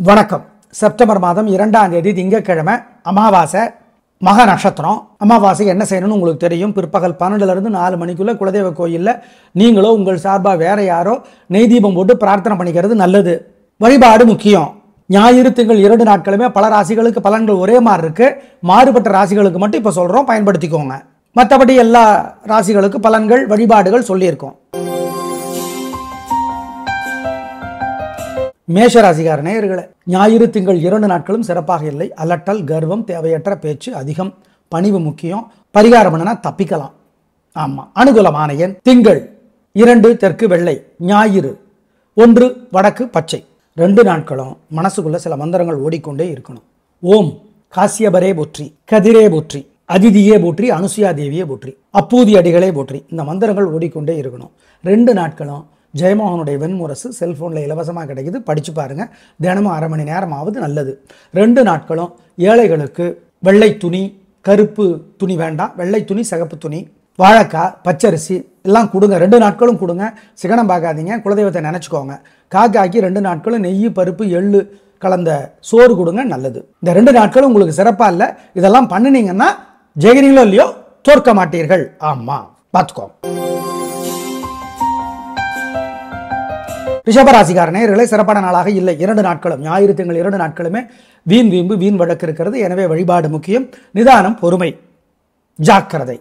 வணக்கம். செப்டம்பர் மாதம் 2ஆம் தேதி திங்கட்கிழமை, அமாவாசை, மக நட்சத்திரம். அமாவாசை என்ன செய்யணும்னு உங்களுக்கு தெரியும். பிற்பகல் 12லிருந்து 4 மணிக்குள்ள குலதெய்வ கோயிலில் நீங்களோ உங்கள் சார்பாக வேற யாரோ நெய் தீபம் போட்டு பிரார்த்தனை பண்ணிக்கிறது நல்லது. வழிபாடு முக்கியம். ஞாயிறு திங்கள் 2 நாட்களுமே பல ராசிகளுக்கு பலன்கள் ஒரே மாதிரி இருக்கு. மாறுபட்ட ராசிகளுக்கு மட்டும் இப்போ சொல்றோம், பயன்படுத்திக்கோங்க. மற்றபடி எல்லா ராசிகளுக்கு பலன்கள் வழிபாடுகள் சொல்லியிருக்கோம். மேஷராசிகார நேயர்களே, ஞாயிறு திங்கள் 2 நாட்களும் சிறப்பாக இல்லை. அலட்டல், கர்வம், தேவையற்ற பேச்சு அதிகம். பணிவு முக்கியம். பரிகாரம் பண்ணனா தப்பிக்கலாம். ஆமா, அனுகூலமான எண் திங்கள் 2 தெற்கு வெள்ளை, ஞாயிறு 1 வடக்கு பச்சை. 2 நாட்களும் மனசுக்குள்ள சில மந்திரங்கள் ஓடிக்கொண்டே இருக்கணும். ஓம் காசியபரே போற்றி, கதிரே போற்றி, அதிதியே போற்றி, அனுசுயா தேவியே போற்றி, அப்பூதி அடிகளே போற்றி. இந்த மந்திரங்கள் ஓடிக்கொண்டே இருக்கணும். 2 நாட்களும் ஜெயமோகனுடைய வெண்முரசு செல்போனில் இலவசமாக கிடைக்குது, படிச்சு பாருங்க. தினமும் அரை மணி நேரமாவது நல்லது. 2 நாட்களும் ஏழைகளுக்கு வெள்ளை துணி, கருப்பு துணி வேண்டாம், வெள்ளை துணி, சிகப்பு துணி, வாழைக்காய், பச்சரிசி எல்லாம் கொடுங்க. 2 நாட்களும் கொடுங்க. சிகனம் பார்க்காதீங்க. குலதெய்வத்தை நினச்சிக்கோங்க. காக்காய்க்கு 2 நாட்களும் நெய், பருப்பு, எள்ளு கலந்த சோறு கொடுங்க, நல்லது. இந்த 2 நாட்களும் உங்களுக்கு சிறப்பாக இல்லை. இதெல்லாம் பண்ணினீங்கன்னா ஜெயிக்கிறீங்களோ இல்லையோ தோற்க மாட்டீர்கள். ஆமா, பார்த்துக்கோ. ரிஷபராசிக்கார நேயர்களே, சிறப்பான நாளாக இல்லை. 2 நாட்களும் ஞாயிறு திங்கள் 2 நாட்களுமே வீண் வீம்பு, வீண் வழக்கு இருக்கிறது. எனவே வழிபாடு முக்கியம். நிதானம், பொறுமை, ஜாக்கிரதை.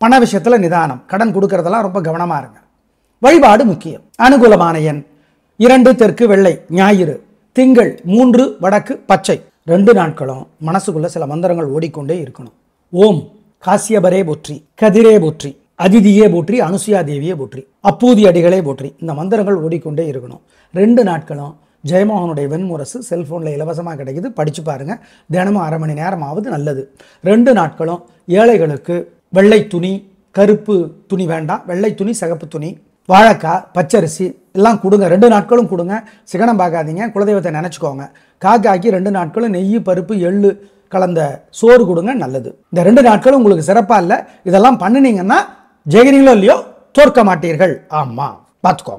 பண விஷயத்துல நிதானம். கடன் கொடுக்கறதெல்லாம் ரொம்ப கவனமா இருங்க. வழிபாடு முக்கியம். அனுகூலமான எண் 2 தெற்கு வெள்ளை, ஞாயிறு திங்கள் 3 வடக்கு பச்சை. 2 நாட்களும் மனசுக்குள்ள சில மந்திரங்கள் ஓடிக்கொண்டே இருக்கணும். ஓம் காசியபரே போற்றி, கதிரே போற்றி, அதிதியே போற்றி, அனுசுயா தேவியே போற்றி, அப்பூதி அடிகளே போற்றி. இந்த மந்திரங்கள் ஓடிக்கொண்டே இருக்கணும். 2 நாட்களும் ஜெயமோகனுடைய வெண்முரசு செல்போனில் இலவசமாக கிடைக்குது, படிச்சு பாருங்க. தினமும் அரை மணி நேரமாவது நல்லது. 2 நாட்களும் ஏழைகளுக்கு வெள்ளை துணி, கருப்பு துணி வேண்டாம், வெள்ளை துணி, சிகப்பு துணி, வாழைக்காய், பச்சரிசி எல்லாம் கொடுங்க. 2 நாட்களும் கொடுங்க. சிகனம் பார்க்காதீங்க. குலதெய்வத்தை நினச்சிக்கோங்க. காக்காய்க்கு 2 நாட்களும் நெய், பருப்பு, எள்ளு கலந்த சோறு கொடுங்க, நல்லது. இந்த 2 நாட்களும் உங்களுக்கு சிறப்பாக இல்லை. இதெல்லாம் பண்ணினீங்கன்னா ஜெயிக்கிறீங்களோ இல்லையோ தோற்க மாட்டீர்கள். ஆமா, பார்த்துக்கோ.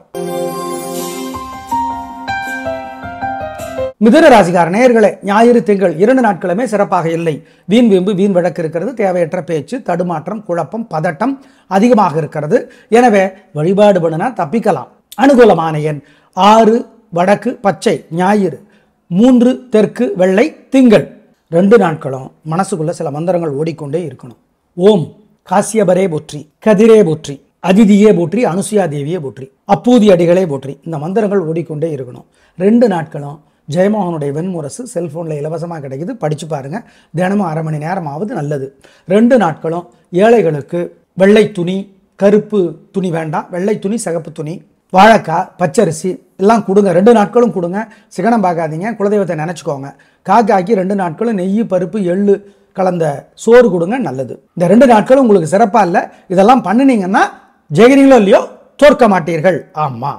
மிதுன ராசிக்கார நேயர்களே, ஞாயிறு திங்கள் 2 நாட்களுமே சிறப்பாக இல்லை. வீண் வீம்பு, வீண் வழக்கு இருக்கிறது. தேவையற்ற பேச்சு, தடுமாற்றம், குழப்பம், பதட்டம் அதிகமாக இருக்கிறது. எனவே வழிபாடு பண்ணினா தப்பிக்கலாம். அனுகூலமான எண் 6 வடக்கு பச்சை, ஞாயிறு 3 தெற்கு வெள்ளை, திங்கள். 2 நாட்களும் மனசுக்குள்ள சில மந்திரங்கள் ஓடிக்கொண்டே இருக்கணும். ஓம் காசியபரே போற்றி, கதிரே போற்றி, அதிதியே போற்றி, அனுசுயா தேவியே போற்றி, அப்பூதி அடிகளே போற்றி. இந்த மந்திரங்கள் ஓடிக்கொண்டே இருக்கணும். 2 நாட்களும் ஜெயமோகனுடைய வெண்முரசு செல்போனில் இலவசமாக கிடைக்குது, படிச்சு பாருங்க. தினமும் அரை மணி நேரமாவது நல்லது. 2 நாட்களும் ஏழைகளுக்கு வெள்ளை துணி, கருப்பு துணி வேண்டாம், வெள்ளை துணி, சிகப்பு துணி, வாழைக்காய், பச்சரிசி எல்லாம் கொடுங்க. 2 நாட்களும் கொடுங்க. சிகனம் பார்க்காதீங்க. குலதெய்வத்தை நினச்சிக்கோங்க. காக்காய்க்கு 2 நாட்களும் நெய், பருப்பு, எள்ளு கலந்த சோறு கொடுங்க, நல்லது. இந்த 2 நாட்களும் உங்களுக்கு சிறப்பாக இல்லை. இதெல்லாம் பண்ணினீங்கன்னா ஜெயிக்கிறீங்களோ இல்லையோ தோற்க மாட்டீர்கள். ஆமா.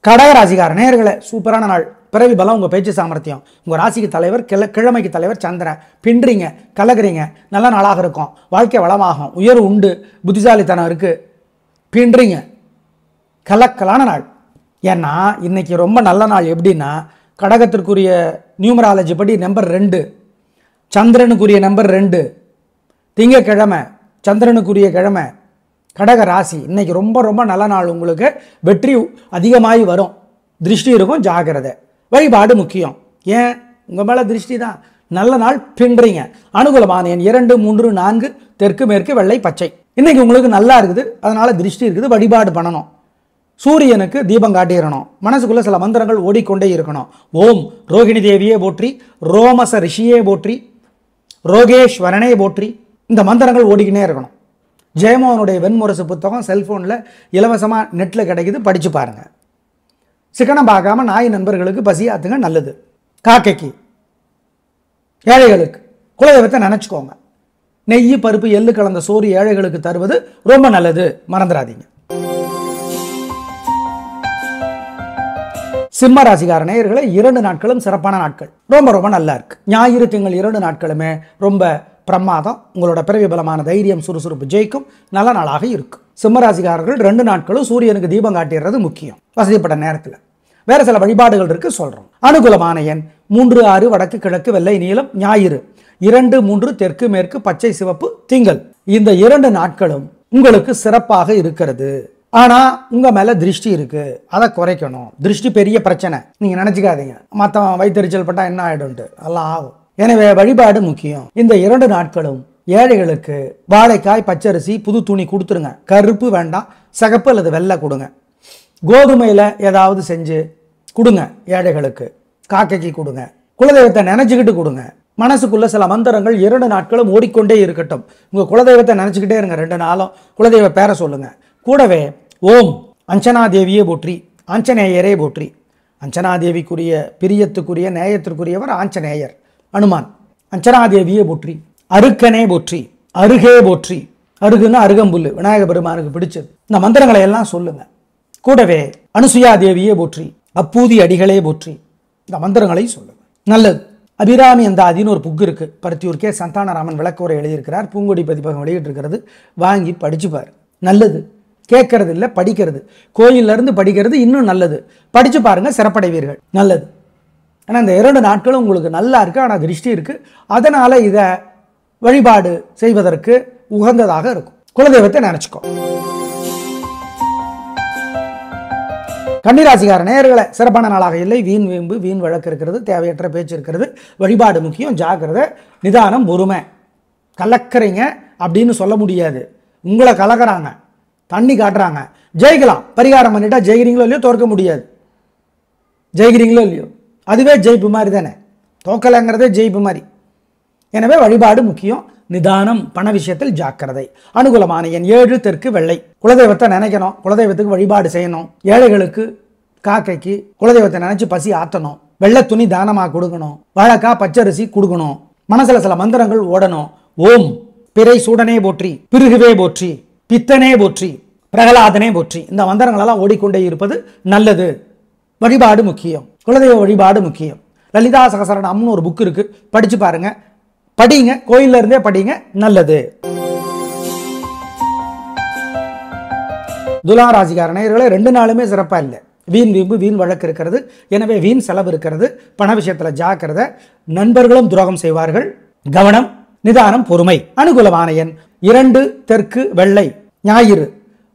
கடகராசிக்கார நேயர்களே, சூப்பரான நாள். பிறவி பலம், உங்க பேச்சு சாமர்த்தியம். உங்க ராசிக்கு தலைவர், கிழமைக்கு தலைவர் சந்திரன். பின்றீங்க, கலகுறீங்க, நல்ல நாளாக இருக்கும். வாழ்க்கை வளமாகும். உயர்வு உண்டு. புத்திசாலித்தனம் இருக்கு. பின்றீங்க, கலக்கலான நாள். ஏன்னா இன்னைக்கு ரொம்ப நல்ல நாள். எப்படின்னா, கடகத்திற்குரிய நியூமராலஜி படி நம்பர் 2, சந்திரனுக்குரிய நம்பர் 2, திங்கக்கிழமை, சந்திரனுக்குரிய கிழமை, கடக ராசி. இன்னைக்கு ரொம்ப ரொம்ப நல்ல நாள். உங்களுக்கு வெற்றி அதிகமாகி வரும். திருஷ்டி இருக்கும், ஜாகிரதை. வழிபாடு முக்கியம். ஏன், உங்க மேல திருஷ்டி தான். நல்ல நாள், பின்றீங்க. அனுகூலமான எண் 2 3 4 தெற்கு மேற்கு வெள்ளை பச்சை. இன்னைக்கு உங்களுக்கு நல்லா இருக்குது, அதனால திருஷ்டி இருக்குது. வழிபாடு பண்ணணும். சூரியனுக்கு தீபம் காட்டிடணும். மனசுக்குள்ள சில மந்திரங்கள் ஓடிக்கொண்டே இருக்கணும். ஓம் ரோகிணி தேவியே போற்றி, ரோமச ரிஷியே போற்றி, ரோகேஸ்வரனே போற்றி. இந்த மந்திரங்கள் ஓடிக்கினே இருக்கணும். ஜெயமோகனுடைய வெண்முரசு புத்தகம் செல்போனில் இலவசமாக நெட்டில் கிடைக்குது, படிச்சு பாருங்க. சிக்கனம் பார்க்காம நாய் நண்பர்களுக்கு பசியாத்துங்க, நல்லது. காக்கைக்கு, ஏழைகளுக்கு குலதெய்வத்தை நினச்சிக்கோங்க. நெய், பருப்பு, எள்ளு கலந்த சோறு ஏழைகளுக்கு தருவது ரொம்ப நல்லது, மறந்துடாதீங்க. சிம்ம ராசிக்கார நேயர்களே, 2 நாட்களும் சிறப்பான நாட்கள். ரொம்ப ரொம்ப நல்லா இருக்கு. ஞாயிறு திங்கள் 2 நாட்களுமே ரொம்ப பிரமாதம். உங்களோட பிறவி பலமான தைரியம், சுறுசுறுப்பு ஜெயிக்கும். நல்ல நாளாக இருக்கும். சிம்மராசிக்காரர்கள் 2 நாட்களும் சூரியனுக்கு தீபம் காட்டிடுறது முக்கியம். வசதிப்பட்ட நேரத்தில் வேற சில வழிபாடுகள் இருக்கு, சொல்றோம். அனுகூலமான எண் 3, 6, வடக்கு கிழக்கு, வெள்ளை நீலம், ஞாயிறு. 2, 3 தெற்கு மேற்கு, பச்சை சிவப்பு, திங்கள். இந்த 2 நாட்களும் உங்களுக்கு சிறப்பாக இருக்கிறது. ஆனா உங்க மேல திருஷ்டி இருக்கு, அதை குறைக்கணும். திருஷ்டி பெரிய பிரச்சனை, நீங்க நினைச்சுக்காதீங்க. மத்தவன் வயிற்றுச்சல் பட்டா என்ன ஆயிடும்ட்டு, எல்லாம் ஆகும். எனவே வழிபாடு முக்கியம். இந்த 2 நாட்களும் ஏழைகளுக்கு வாழைக்காய், பச்சரிசி, புது துணி கொடுத்துருங்க. கருப்பு வேண்டாம், சிகப்பு அல்லது வெள்ளை கொடுங்க. கோதுமையில ஏதாவது செஞ்சு கொடுங்க ஏழைகளுக்கு. காக்கைக்கு கொடுங்க. குலதெய்வத்தை நினைச்சுக்கிட்டு கொடுங்க. மனசுக்குள்ள சில மந்திரங்கள் 2 நாட்களும் ஓடிக்கொண்டே இருக்கட்டும். உங்க குலதெய்வத்தை நினைச்சுக்கிட்டே இருங்க. 2 நாளும் குலதெய்வ பேரை சொல்லுங்க. கூடவே ஓம் அஞ்சனாதேவியே போற்றி, ஆஞ்சநேயரே போற்றி. அஞ்சனாதேவிக்குரிய பிரியத்துக்குரிய நேயத்திற்குரியவர் ஆஞ்சநேயர் அனுமான். அஞ்சனாதேவியே போற்றி, அருக்கனே போற்றி, அருகே போற்றி. அருகுன்னா அருகம்புல்லு, விநாயக பெருமானுக்கு பிடிச்சது. இந்த மந்திரங்களை எல்லாம் சொல்லுங்க. கூடவே அனுசுயா தேவியே போற்றி, அப்பூதி அடிகளே போற்றி. இந்த மந்திரங்களை சொல்லுங்க. நல்லது. அபிராமி அந்தாதின்னு ஒரு புக் இருக்கு, பருத்தியூர் கே சந்தானராமன் விளக்குரை எழுதியிருக்கிறார். பூங்கொடி பதிப்பகம் வெளியிட்டு இருக்கிறது. வாங்கி படிச்சுப்பாரு. நல்லது. கேட்கறது இல்லை, படிக்கிறது. கோயில்ல இருந்து படிக்கிறது இன்னும் நல்லது. படிச்சு பாருங்க, சிறப்படைவீர்கள். நல்லது. ஆனால் இந்த 2 நாட்களும் உங்களுக்கு நல்லா இருக்கு, ஆனால் திருஷ்டி இருக்கு. அதனால இதை வழிபாடு செய்வதற்கு உகந்ததாக இருக்கும். குலதெய்வத்தை நினைச்சுக்கோ. கன்னிராசிக்கார நேயர்களே, சிறப்பான நாளாக இல்லை. வீண் வீம்பு, வீண் வழக்கு இருக்கிறது, தேவையற்ற பேச்சு இருக்கிறது. வழிபாடு முக்கியம். ஜாக்கிரதை, நிதானம், பொறுமை. கலக்கிறீங்க அப்படின்னு சொல்ல முடியாது. உங்களை கலக்கிறாங்க, தண்ணி காட்டுறாங்க. ஜெயிக்கலாம். பரிகாரம் பண்ணிட்டா ஜெயிக்கிறீங்களோ இல்லையோ, தோற்க முடியாது. ஜெயிக்கிறீங்களோ இல்லையோ, அதுவே ஜெயிப்பு மாதிரி தானே. தோக்கலைங்கிறதே ஜெயிப்பு மாதிரி. எனவே வழிபாடு முக்கியம். நிதானம், பண விஷயத்தில் ஜாக்கிரதை. அனுகூலமான எண் 7, தெற்கு, வெள்ளை. குலதெய்வத்தை நினைக்கணும். குலதெய்வத்துக்கு வழிபாடு செய்யணும். ஏழைகளுக்கு, காக்கைக்கு குலதெய்வத்தை நினைச்சு பசி ஆற்றணும். வெள்ளை துணி தானமாக கொடுக்கணும். வாழைக்காய், பச்சரிசி கொடுக்கணும். மனசுல சில மந்திரங்கள் ஓடணும். ஓம் பிறை சூடனே போற்றி, பிருகுவே போற்றி, பித்தனே போற்றி, பிரகலாதனே போற்றி. இந்த மந்திரங்கள் எல்லாம் ஓடிக்கொண்டே இருப்பது நல்லது. வழிபாடு முக்கியம். குலதெய்வ வழிபாடு முக்கியம். லலிதா சகசரநாமம்னு ஒரு புக் இருக்கு, படிச்சு பாருங்க. படிங்க, கோயில்ல இருந்தே படிங்க. நல்லது. துலா ராசிக்கார நேயர்களே, 2 நாளுமே சிறப்பா இல்லை. வீண் வீம்பு, வீண் வழக்கு இருக்கிறது. எனவே வீண் செலவு இருக்கிறது. பண விஷயத்துல ஜாக்கிரதை. நண்பர்களும் துரோகம் செய்வார்கள். கவனம், நிதானம், பொறுமை. அனுகூலமான எண் 2, தெற்கு, வெள்ளை, ஞாயிறு.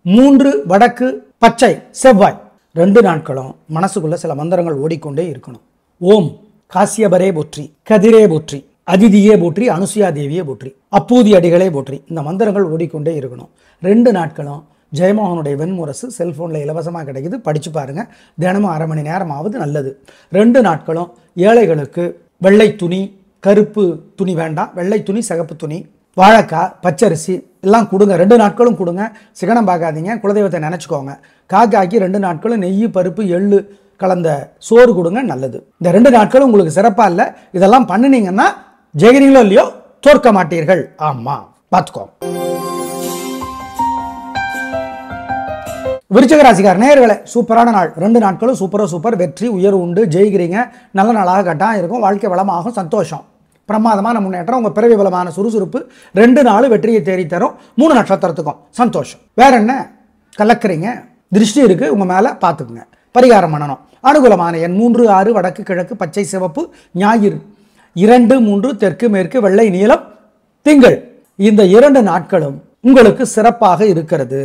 3, வடக்கு, பச்சை, செவ்வாய். 2 நாட்களும் மனசுக்குள்ள சில மந்திரங்கள் ஓடிக்கொண்டே இருக்கணும். ஓம் காசியபரே போற்றி, கதிரே போற்றி, அதிதியே போற்றி, அனுசுயா தேவியே போற்றி, அப்பூதி அடிகளே போற்றி. இந்த மந்திரங்கள் ஓடிக்கொண்டே இருக்கணும். 2 நாட்களும் ஜெயமோகனுடைய வெண்முரசு செல்போனில் இலவசமாக கிடைக்குது, படிச்சு பாருங்க. தினமும் 1/2 மணி நேரமாவது நல்லது. 2 நாட்களும் ஏழைகளுக்கு வெள்ளை துணி, கருப்பு துணி வேண்டாம், வெள்ளை துணி, சிகப்பு துணி, வாழைக்காய், பச்சரிசி எல்லாம் கொடுங்க. 2 நாட்களும் கொடுங்க. சிகனம் பார்க்காதீங்க. குலதெய்வத்தை நினைச்சுக்கோங்க. காக்காக்கி 2 நாட்களும் நெய், பருப்பு, எள்ளு கலந்த சோறு கொடுங்க. நல்லது. இந்த 2 நாட்களும் உங்களுக்கு சிறப்பா இல்லை. இதெல்லாம் பண்ணினீங்கன்னா ஜெயிக்கிறீங்களோ இல்லையோ, தோற்க மாட்டீர்கள். ஆமா, பார்த்துக்கோ. விருச்சிக ராசிக்கார நேயர்களே, சூப்பரான நாள். 2 நாட்களும் சூப்பர். வெற்றி, உயர்வு உண்டு. ஜெயிக்கிறீங்க. நல்ல நாளாக கட்டாயம் இருக்கும். வாழ்க்கை வளமாகும். சந்தோஷம். பிரமாதமான முன்னேற்றம். உங்க பிறவி பலமான சுறுசுறுப்பு 2 நாள் வெற்றியை தேடி தரும். 3 நட்சத்திரத்துக்கும் சந்தோஷம். வேற என்ன, கலக்கிறீங்க, திருஷ்டி இருக்கு உங்க மேல, பார்த்துக்குங்க. பரிகாரம் பண்ணணும். அனுகூலமான எண் 3, 6, வடக்கு கிழக்கு, பச்சை சிவப்பு, ஞாயிறு. 2, 3 தெற்கு மேற்கு, வெள்ளை நீலம், திங்கள். இந்த 2 நாட்களும் உங்களுக்கு சிறப்பாக இருக்கிறது.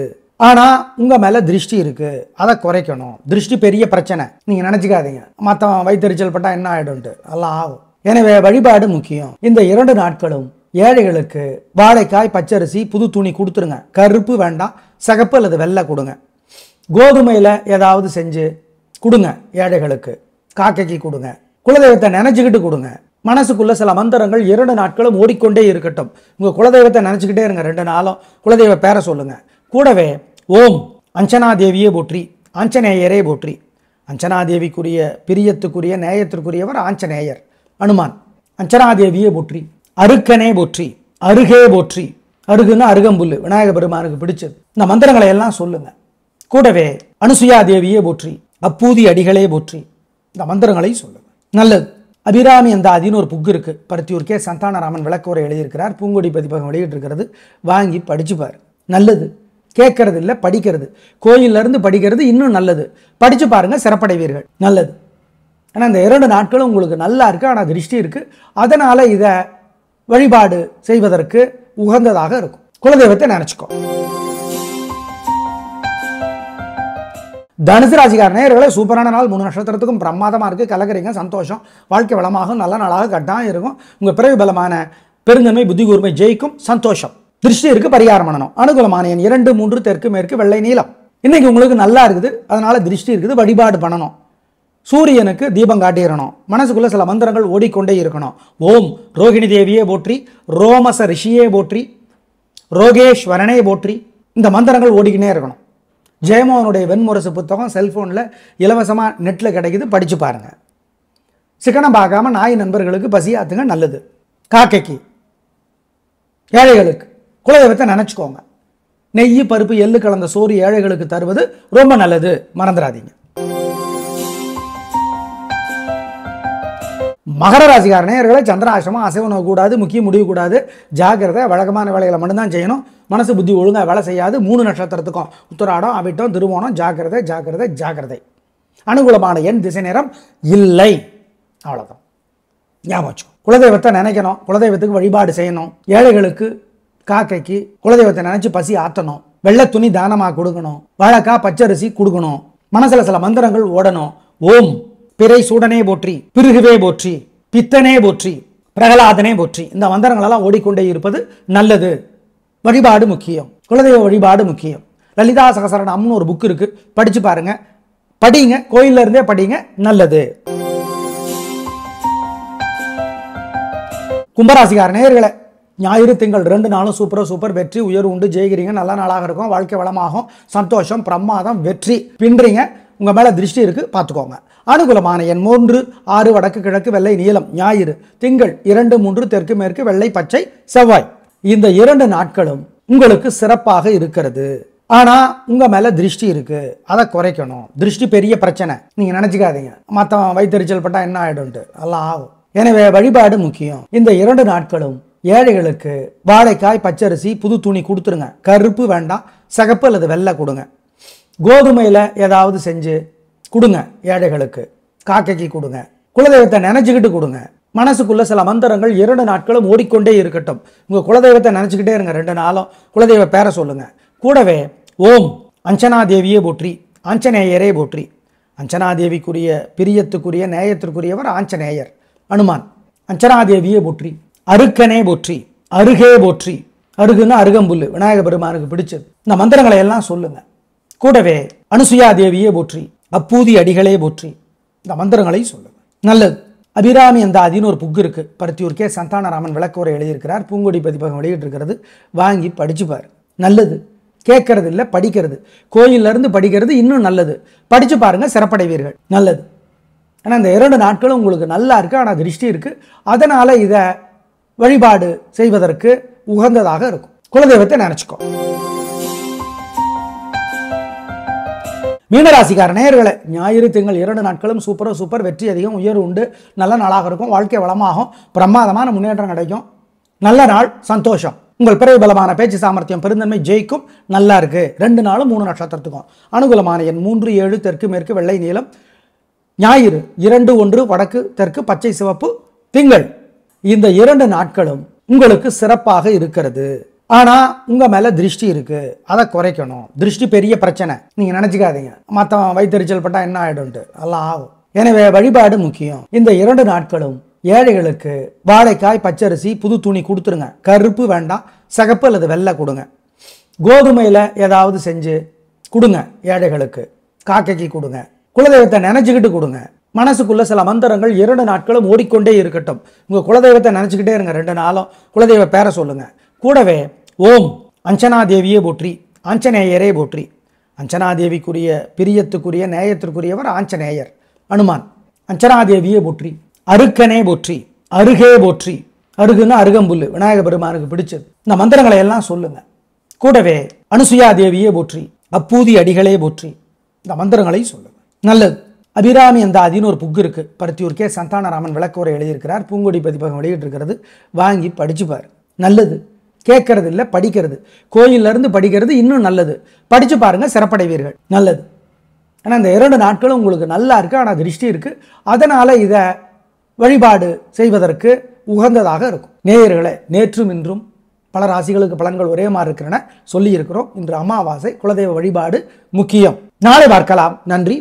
ஆனா உங்க மேல திருஷ்டி இருக்கு, அதை குறைக்கணும். திருஷ்டி பெரிய பிரச்சனை, நீங்க நினைச்சுக்காதீங்க. மத்தவன் வயிற்றுச்சல் பட்டா என்ன ஆயிடும்ட்டு, எல்லாம் ஆகும். எனவே வழிபாடு முக்கியம். இந்த 2 நாட்களும் ஏழைகளுக்கு வாழைக்காய், பச்சரிசி, புது துணி கொடுத்துருங்க. கருப்பு வேண்டாம், சிகப்பு அல்லது வெள்ளை கொடுங்க. கோதுமையில ஏதாவது செஞ்சு கொடுங்க ஏழைகளுக்கு. காக்கைக்கு கொடுங்க. குலதெய்வத்தை நினைச்சுக்கிட்டு கொடுங்க. மனசுக்குள்ள சில மந்திரங்கள் 2 நாட்களும் ஓடிக்கொண்டே இருக்கட்டும். உங்க குலதெய்வத்தை நினைச்சுக்கிட்டே இருங்க. 2 நாளும் குலதெய்வ பேரை சொல்லுங்க. கூடவே ஓம் அஞ்சனாதேவியே போற்றி, ஆஞ்சநேயரே போற்றி. அஞ்சனாதேவிக்குரிய பிரியத்துக்குரிய நேயத்திற்குரியவர் ஆஞ்சநேயர் அனுமான். அஞ்சனாதேவியே போற்றி, அருக்கனே போற்றி, அருகே போற்றி. அருகுன்னா அருகம்புல்லு, விநாயக பெருமானுக்கு பிடிச்சது. இந்த மந்திரங்களை எல்லாம் சொல்லுங்க. கூடவே அனுசுயா தேவியே போற்றி, அப்பூதி அடிகளே போற்றி. இந்த மந்திரங்களை சொல்லுங்க. நல்லது. அபிராமி அந்தாதின்னு ஒரு புக்கு இருக்குது. பருத்தியூர் கே சந்தானராமன் விளக்கோரை எழுதியிருக்கிறார். பூங்கொடி பதிப்பகம் வெளியிட்டிருக்கிறது. வாங்கி படிச்சுப்பார். நல்லது. கேட்கறது இல்லை, படிக்கிறது. கோயிலிருந்து படிக்கிறது இன்னும் நல்லது. படித்து பாருங்கள், சிறப்படைவீர்கள். நல்லது. ஆனால் இந்த 2 நாட்களும் உங்களுக்கு நல்லா இருக்குது. ஆனால் திருஷ்டி இருக்குது. அதனால் இதை வழிபாடு செய்வதற்கு உகந்ததாக இருக்கும். குலதெய்வத்தை நினச்சிக்கோ. தனுசு ராசிக்கார நேயர்களே, சூப்பரான நாள். 3 நட்சத்திரத்துக்கும் பிரமாதமாக இருக்குது. கலக்கிறீங்க, சந்தோஷம். வாழ்க்கை வளமாகும். நல்ல நாளாக கட்டாயம் இருக்கும். உங்கள் பிறவி பலமான பெருந்தன்மை புத்தி கூர்மை ஜெயிக்கும். சந்தோஷம். திருஷ்டி இருக்கு, பரிகாரம் பண்ணணும். அனுகூலமான எண் 2, 3 தெற்கு மேற்கு வெள்ளை நீலம். இன்னைக்கு உங்களுக்கு நல்லா இருக்குது. அதனால திருஷ்டி இருக்குது, வழிபாடு பண்ணணும். சூரியனுக்கு தீபம் காட்டிடணும். மனசுக்குள்ள சில மந்திரங்கள் ஓடிக்கொண்டே இருக்கணும். ஓம் ரோகிணி தேவியே போற்றி, ரோமச ரிஷியே போற்றி, ரோகேஸ்வரனே போற்றி. இந்த மந்திரங்கள் ஓடிக்கினே இருக்கணும். ஜெயமோகனுடைய வெண்முரசு புத்தகம் செல்போனில் இலவசமாக நெட்டில் கிடைக்குது. படித்து பாருங்கள். சிக்கனம் பார்க்காம நாய் நண்பர்களுக்கு பசியாத்துங்க. நல்லது. காக்கைக்கு, ஏழைகளுக்கு குலதெய்வத்தை நினச்சிக்கோங்க. நெய் பருப்பு எள்ளு கலந்த சோறு ஏழைகளுக்கு தருவது ரொம்ப நல்லது. மறந்துடாதீங்க. மகர ராசிக்கார நேயர்களை, சந்திராசிரமம் அசைவம் கூடாது, முக்கிய முடிவு கூடாது. ஜாக்கிரதை. வழக்கமான வேலைகளை மட்டும்தான் செய்யணும். மனசு புத்தி ஒழுங்காக வேலை செய்யாது. 3 நட்சத்திரத்துக்கும் உத்திராடம், அவிட்டம், திருவோணம். ஜாக்கிரதை ஜாக்கிரதை ஜாக்கிரதை. அனுகூலமான எண் திசை நேரம் இல்லை. அவ்வளோதான். ஞாபகம் வச்சுக்கோ. குலதெய்வத்தை நினைக்கணும். குலதெய்வத்துக்கு வழிபாடு செய்யணும். ஏழைகளுக்கு, காக்கைக்கு குலதெய்வத்தை நினைச்சு பசி ஆற்றணும். வெள்ளை துணி தானமாக கொடுக்கணும். வாழைக்காய் பச்சரிசி கொடுக்கணும். மனசுல சில மந்திரங்கள் ஓடணும். ஓம் பிறை சூடனே போற்றி, பிருகுவே போற்றி, பித்தனே போற்றி, பிரகலாதனே போற்றி. இந்த மந்திரங்களெல்லாம் ஓடிக்கொண்டே இருப்பது நல்லது. வழிபாடு முக்கியம். குலதெய்வ வழிபாடு முக்கியம். லலிதா சகசரணம்னு ஒரு புக் இருக்கு. படிச்சு பாருங்க. படிங்க. கோயில்ல இருந்தே படிங்க. நல்லது. கும்பராசிக்கார நேயர்களே, ஞாயிறு திங்கள் 2 நாளும் சூப்பர் வெற்றி உயர்வு உண்டு. ஜெயிக்கிறீங்க. நல்ல நாளாக இருக்கும். வாழ்க்கை வளமாகும். சந்தோஷம், பிரமாதம், வெற்றி. பின்றீங்க. உங்க மேல திருஷ்டி இருக்கு, பார்த்துக்கோங்க. அனுகூலமான எண் 3, 6 வடக்கு கிழக்கு வெள்ளை நீலம். ஞாயிறு திங்கள் 2, 3 தெற்கு மேற்கு வெள்ளை பச்சை செவ்வாய். இந்த 2 நாட்களும் உங்களுக்கு சிறப்பாக இருக்கிறது. ஆனா உங்க மேல திருஷ்டி இருக்கு. அதை குறைக்கணும். திருஷ்டி பெரிய பிரச்சனை. நீங்க நினைச்சுக்காதீங்க மத்தவன் வயிற்றுச்சல் பட்டா என்ன ஆயிடும்ட்டு. எல்லாம் ஆகும். எனவே வழிபாடு முக்கியம். இந்த 2 நாட்களும் ஏழைகளுக்கு வாழைக்காய் பச்சரிசி புது துணி கொடுத்துருங்க. கருப்பு வேண்டாம், சிகப்பு அல்லது வெள்ளை கொடுங்க. கோதுமையில ஏதாவது செஞ்சு கொடுங்க. ஏழைகளுக்கு, காக்கைக்கு கொடுங்க. குலதெய்வத்தை நினைச்சுக்கிட்டு கொடுங்க. மனசுக்குள்ள சில மந்திரங்கள் 2 நாட்களும் ஓடிக்கொண்டே இருக்கட்டும். உங்க குலதெய்வத்தை நினைச்சுக்கிட்டே இருங்க. 2 நாளும் குலதெய்வ பேரை சொல்லுங்க. கூடவே ஓம் அஞ்சனா தேவியே போற்றி, ஆஞ்சநேயரே போற்றி. அஞ்சனாதேவிக்குரிய பிரியத்துக்குரிய நேயத்திற்குரியவர் ஆஞ்சநேயர் அனுமான். அஞ்சனாதேவியே போற்றி, அருக்கனே போற்றி, அருகே போற்றி. அருகுன்னா அருகம்புல்லு, விநாயக பெருமானுக்கு பிடிச்சது. இந்த மந்திரங்களை எல்லாம் சொல்லுங்க. கூடவே அனுசுயா தேவியே போற்றி, அப்பூதி அடிகளே போற்றி. இந்த மந்திரங்களை சொல்லுங்க. நல்லது. அபிராமி அந்தாதின்னு ஒரு புக்கு இருக்கு. பருத்தியூர் கே சந்தானராமன் விளக்கோரை எழுதியிருக்கிறார். பூங்கொடி பதிப்பகம் வெளியிட்டிருக்கிறது. வாங்கி படிச்சுப்பார். நல்லது. கேட்கறது இல்லை, படிக்கிறது. கோயிலிருந்து படிக்கிறது இன்னும் நல்லது. படிச்சு பாருங்க, சிறப்படைவீர்கள். நல்லது. ஆனால் இந்த 2 நாட்களும் உங்களுக்கு நல்லா இருக்கு. ஆனால் திருஷ்டி இருக்கு. அதனால இதை வழிபாடு செய்வதற்கு உகந்ததாக இருக்கும். குலதெய்வத்தை நினைச்சுக்கோ. மீனராசிக்கார நேயர்களே, ஞாயிறு திங்கள் 2 நாட்களும் சூப்பர் வெற்றி அதிகம் உயர்வு உண்டு. நல்ல நாளாக இருக்கும். வாழ்க்கை வளமாகும். பிரமாதமான முன்னேற்றம் கிடைக்கும். நல்ல நாள். சந்தோஷம். உங்கள் பிறவி பலமான பேச்சு சாமர்த்தியம் பெருந்தன்மை ஜெயிக்கும். நல்லா இருக்கு. 2 நாளும் 3 நட்சத்திரத்துக்கும். அனுகூலமான எண் 3, 7 தெற்கு மேற்கு வெள்ளை நீலம். ஞாயிறு 2, 1 வடக்கு தெற்கு பச்சை சிவப்பு. திங்கள். இந்த 2 நாட்களும் உங்களுக்கு சிறப்பாக இருக்கிறது. ஆனா உங்க மேல திருஷ்டி இருக்கு. அதை குறைக்கணும். திருஷ்டி பெரிய பிரச்சனை. நீங்க நினைச்சுக்காதீங்க மத்தவன் வயிற்றுச்சல் பட்டா என்ன ஆயிடும்ட்டு. எல்லாம் ஆகும். எனவே வழிபாடு முக்கியம். இந்த 2 நாட்களும் ஏழைகளுக்கு வாழைக்காய் பச்சரிசி புது துணி கொடுத்துருங்க. கருப்பு வேண்டாம், சிகப்பு அல்லது வெள்ளை கொடுங்க. கோதுமையில ஏதாவது செஞ்சு கொடுங்க. ஏழைகளுக்கு, காக்கைக்கு கொடுங்க. குலதெய்வத்தை நினைச்சுக்கிட்டு கொடுங்க. மனசுக்குள்ள சில மந்திரங்கள் 2 நாட்களும் ஓடிக்கொண்டே இருக்கட்டும். உங்க குலதெய்வத்தை நினைச்சுக்கிட்டே இருங்க. 2 நாளும் குலதெய்வ பேரை சொல்லுங்க. கூடவே ஓம் அஞ்சனாதேவியே போற்றி, ஆஞ்சநேயரே போற்றி. அஞ்சனாதேவிக்குரிய பிரியத்துக்குரிய நேயத்திற்குரியவர் ஆஞ்சநேயர் அனுமான். அஞ்சனாதேவியே போற்றி, அருக்கனே போற்றி, அருகே போற்றி. அருகுன்னா அருகம்புல்லு, விநாயக பெருமானுக்கு பிடிச்சது. இந்த மந்திரங்களை எல்லாம் சொல்லுங்க. கூடவே அனுசுயா தேவியே போற்றி, அப்பூதி அடிகளே போற்றி. இந்த மந்திரங்களை சொல்லுங்க. நல்லது. அபிராமி அந்தாதின்னு ஒரு புக்கு இருக்குது. பருத்தியூர் கே சந்தானராமன் விளக்கவுரை எழுதியிருக்கிறார். பூங்கொடி பதிப்பகம் வெளியிட்டிருக்கிறது. வாங்கி படிச்சுப்பார். நல்லது. கேட்கறது இல்லை, படிக்கிறது. கோயிலிருந்து படிக்கிறது இன்னும் நல்லது. படித்து பாருங்கள், சிறப்படைவீர்கள். நல்லது. ஆனால் இந்த 2 நாட்களும் உங்களுக்கு நல்லா இருக்குது. ஆனால் திருஷ்டி இருக்குது. அதனால் இதை வழிபாடு செய்வதற்கு உகந்ததாக இருக்கும். நேயர்களே, நேற்றும் இன்றும் பல ராசிகளுக்கு பலன்கள் ஒரே மாதிரி இருக்கிறன சொல்லி இருக்கிறோம். இன்று அமாவாசை, குலதெய்வ வழிபாடு முக்கியம். நாளை பார்க்கலாம். நன்றி.